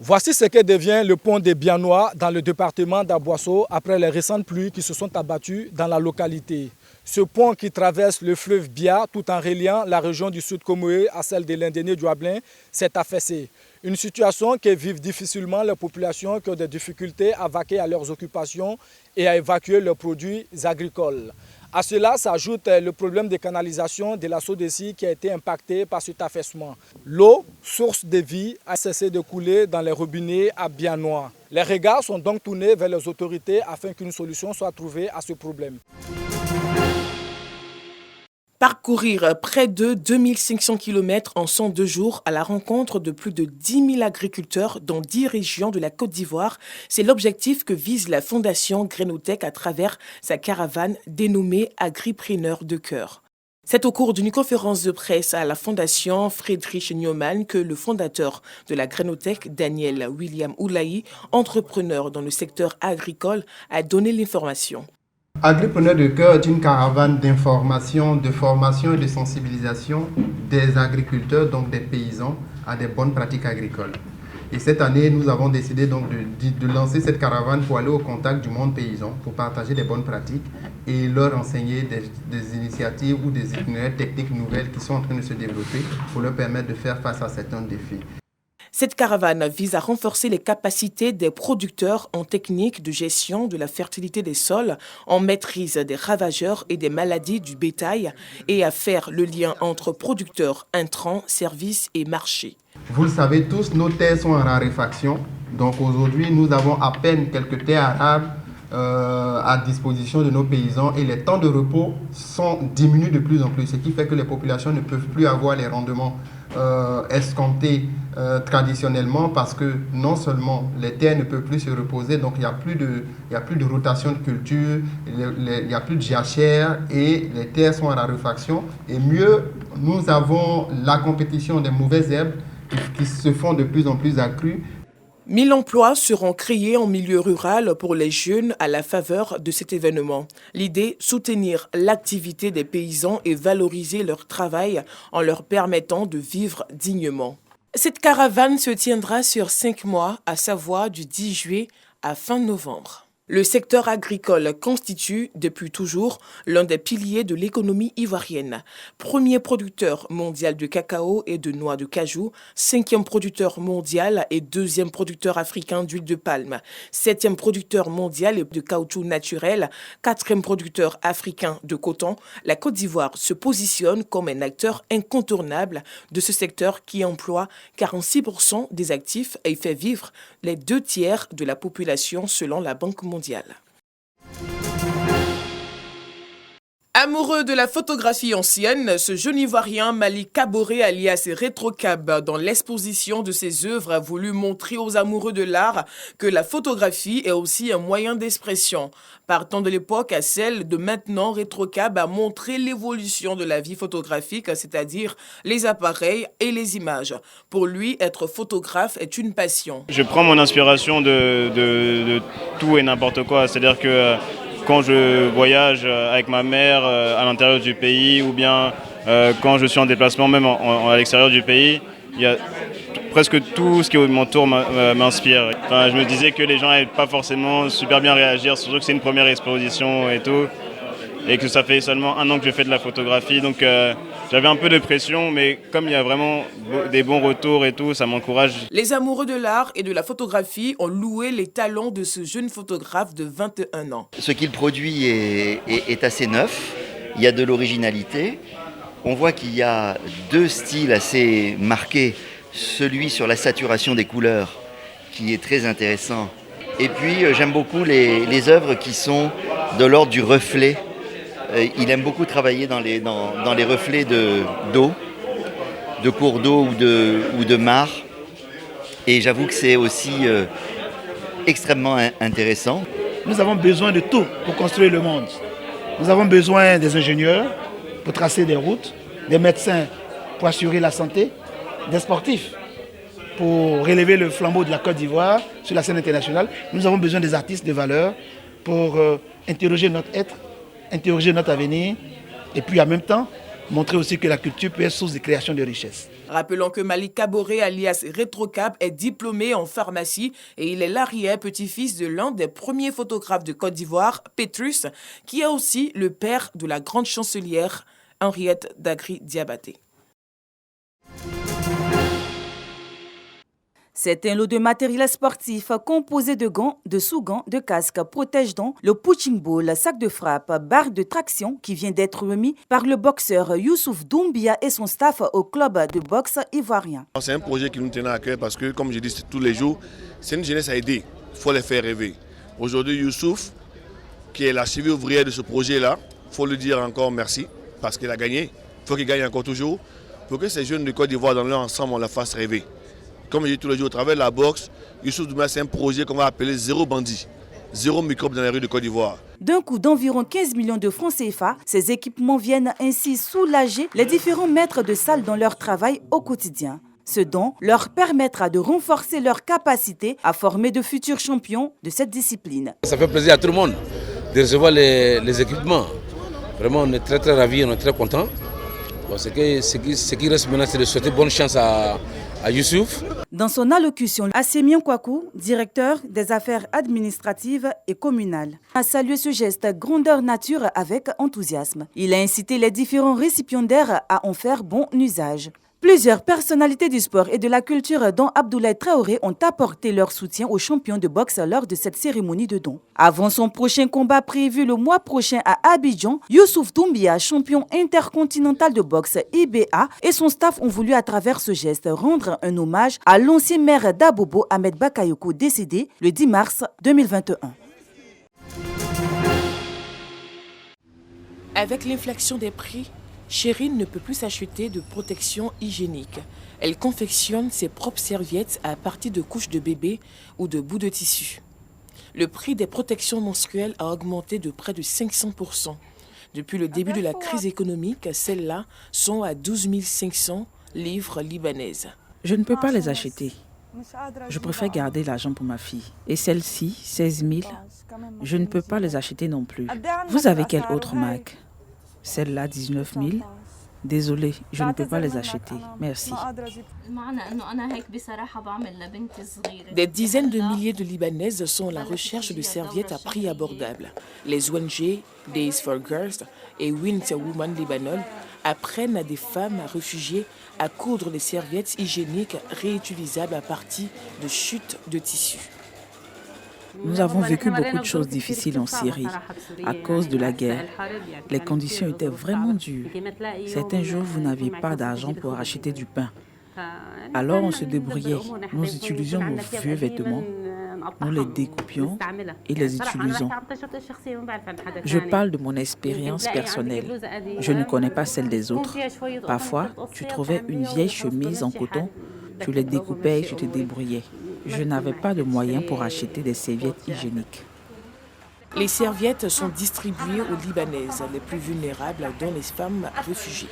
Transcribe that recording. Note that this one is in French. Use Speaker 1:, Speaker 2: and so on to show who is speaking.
Speaker 1: Voici ce que devient le pont des Bianois dans le département d'Aboisseau après les récentes pluies qui se sont abattues dans la localité. Ce pont qui traverse le fleuve Bia tout en reliant la région du Sud Comoé à celle de l'Indéné du Hablin s'est affaissé. Une situation que vivent difficilement les populations qui ont des difficultés à vaquer à leurs occupations et à évacuer leurs produits agricoles. À cela s'ajoute le problème de canalisation de la Sodeci qui a été impacté par cet affaissement. L'eau, source de vie, a cessé de couler dans les robinets à Bianois. Les regards sont donc tournés vers les autorités afin qu'une solution soit trouvée à ce problème.
Speaker 2: Parcourir près de 2500 km en 102 jours à la rencontre de plus de 10 000 agriculteurs dans 10 régions de la Côte d'Ivoire, c'est l'objectif que vise la Fondation Grenotech à travers sa caravane dénommée Agripreneurs de cœur. C'est au cours d'une conférence de presse à la Fondation Friedrich Naumann que le fondateur de la Grenotech, Daniel William Oulahi, entrepreneur dans le secteur agricole, a donné l'information.
Speaker 3: Agripreneurs de cœur est une caravane d'information, de formation et de sensibilisation des agriculteurs, donc des paysans, à des bonnes pratiques agricoles. Et cette année, nous avons décidé donc de lancer cette caravane pour aller au contact du monde paysan, pour partager des bonnes pratiques et leur enseigner des initiatives ou des itinéraires techniques nouvelles qui sont en train de se développer pour leur permettre de faire face à certains défis.
Speaker 2: Cette caravane vise à renforcer les capacités des producteurs en technique de gestion de la fertilité des sols, en maîtrise des ravageurs et des maladies du bétail et à faire le lien entre producteurs, intrants, services et marchés.
Speaker 3: Vous le savez tous, nos terres sont en raréfaction. Donc aujourd'hui, nous avons à peine quelques terres arables à disposition de nos paysans et les temps de repos diminuent de plus en plus, ce qui fait que les populations ne peuvent plus avoir les rendements escomptés traditionnellement parce que non seulement les terres ne peuvent plus se reposer, donc il n'y a plus de rotation de culture, il n'y a plus de jachère et les terres sont en raréfaction. Et mieux, nous avons la compétition des mauvaises herbes qui se font de plus en plus accrues.
Speaker 2: 1000 emplois seront créés en milieu rural pour les jeunes à la faveur de cet événement. L'idée, soutenir l'activité des paysans et valoriser leur travail en leur permettant de vivre dignement. Cette caravane se tiendra sur 5 mois, à savoir du 10 juillet à fin novembre. Le secteur agricole constitue, depuis toujours, l'un des piliers de l'économie ivoirienne. Premier producteur mondial de cacao et de noix de cajou, 5e producteur mondial et 2e producteur africain d'huile de palme, 7e producteur mondial de caoutchouc naturel, 4e producteur africain de coton, la Côte d'Ivoire se positionne comme un acteur incontournable de ce secteur qui emploie 46% des actifs et fait vivre les 2/3 de la population selon la Banque mondiale. Amoureux de la photographie ancienne, ce jeune Ivoirien Malik Kaboré alias Retrocab, dans l'exposition de ses œuvres, a voulu montrer aux amoureux de l'art que la photographie est aussi un moyen d'expression. Partant de l'époque à celle de maintenant, Retrocab a montré l'évolution de la vie photographique, c'est-à-dire les appareils et les images. Pour lui, être photographe est une passion.
Speaker 4: Je prends mon inspiration de tout et n'importe quoi, c'est-à-dire que quand je voyage avec ma mère à l'intérieur du pays ou bien quand je suis en déplacement même à l'extérieur du pays, il y a presque tout ce qui m'entoure m'inspire. Enfin, je me disais que les gens n'allaient pas forcément super bien réagir, surtout que c'est une première exposition et tout, et que ça fait seulement 1 an que je fais de la photographie, donc j'avais un peu de pression, mais comme il y a vraiment des bons retours et tout, ça m'encourage.
Speaker 2: Les amoureux de l'art et de la photographie ont loué les talents de ce jeune photographe de 21 ans.
Speaker 5: Ce qu'il produit est assez neuf, il y a de l'originalité. On voit qu'il y a 2 styles assez marqués, celui sur la saturation des couleurs, qui est très intéressant. Et puis j'aime beaucoup les œuvres qui sont de l'ordre du reflet. Il aime beaucoup travailler dans les reflets d'eau, de cours d'eau ou de mares. Et j'avoue que c'est aussi extrêmement intéressant.
Speaker 6: Nous avons besoin de tout pour construire le monde. Nous avons besoin des ingénieurs pour tracer des routes, des médecins pour assurer la santé, des sportifs pour relever le flambeau de la Côte d'Ivoire sur la scène internationale. Nous avons besoin des artistes de valeur pour interroger notre être, interroger notre avenir et puis en même temps montrer aussi que la culture peut être source de création de richesses.
Speaker 2: Rappelons que Malik Kaboré, alias Retrocap, est diplômé en pharmacie et il est l'arrière-petit-fils de l'un des premiers photographes de Côte d'Ivoire, Petrus, qui est aussi le père de la grande chancelière Henriette Dagri-Diabaté.
Speaker 7: C'est un lot de matériel sportif composé de gants, de sous-gants, de casques, protège-dents, le punching ball, sac de frappe, barre de traction qui vient d'être remis par le boxeur Youssouf Doumbia et son staff au club de boxe ivoirien.
Speaker 8: C'est un projet qui nous tenait à cœur parce que, comme je dis tous les jours, c'est une jeunesse à aider. Il faut les faire rêver. Aujourd'hui, Youssouf, qui est la cheville ouvrière de ce projet-là, il faut lui dire encore merci parce qu'il a gagné. Il faut qu'il gagne encore toujours pour que ces jeunes de Côte d'Ivoire, dans leur ensemble, on la fasse rêver. Comme je dis tous les jours, au travers de la boxe, Youssouf Doumbia, c'est un projet qu'on va appeler zéro bandit, zéro microbe dans les rues de Côte d'Ivoire.
Speaker 7: D'un coût d'environ 15 millions de francs CFA, ces équipements viennent ainsi soulager les différents maîtres de salle dans leur travail au quotidien. Ce don leur permettra de renforcer leur capacité à former de futurs champions de cette discipline.
Speaker 9: Ça fait plaisir à tout le monde de recevoir les équipements. Vraiment, on est très ravis, on est très contents. Bon, ce qui reste maintenant, c'est de souhaiter bonne chance à Youssouf.
Speaker 7: Dans son allocution, Assemien Kouakou, directeur des affaires administratives et communales, a salué ce geste grandeur nature avec enthousiasme. Il a incité les différents récipiendaires à en faire bon usage. Plusieurs personnalités du sport et de la culture, dont Abdoulaye Traoré, ont apporté leur soutien aux champions de boxe lors de cette cérémonie de don. Avant son prochain combat prévu le mois prochain à Abidjan, Youssouf Doumbia, champion intercontinental de boxe IBA, et son staff ont voulu à travers ce geste rendre un hommage à l'ancien maire d'Abobo, Ahmed Bakayoko, décédé le 10 mars 2021.
Speaker 2: Avec l'inflation des prix, Chérine ne peut plus s'acheter de protection hygiénique. Elle confectionne ses propres serviettes à partir de couches de bébé ou de bouts de tissu. Le prix des protections menstruelles a augmenté de près de 500%. Depuis le début de la crise économique, celles-là sont à 12 500 livres libanaises.
Speaker 10: Je ne peux pas les acheter. Je préfère garder l'argent pour ma fille. Et celles-ci, 16 000, je ne peux pas les acheter non plus. Vous avez quelle autre marque ? Celle-là, 19 000. Désolée, je ne peux pas les acheter. Merci.
Speaker 2: Des dizaines de milliers de Libanaises sont à la recherche de serviettes à prix abordable. Les ONG Days for Girls et Winter Woman Lebanon apprennent à des femmes réfugiées à coudre des serviettes hygiéniques réutilisables à partir de chutes de tissu.
Speaker 10: Nous avons vécu beaucoup de choses difficiles en Syrie à cause de la guerre. Les conditions étaient vraiment dures. Certains jours, vous n'aviez pas d'argent pour acheter du pain. Alors on se débrouillait. Nous utilisions nos vieux vêtements, nous les découpions et les utilisons. Je parle de mon expérience personnelle. Je ne connais pas celle des autres. Parfois, tu trouvais une vieille chemise en coton, tu les découpais et tu te débrouillais. Je n'avais pas de moyens pour acheter des serviettes hygiéniques.
Speaker 2: Les serviettes sont distribuées aux Libanaises les plus vulnérables, dont les femmes réfugiées.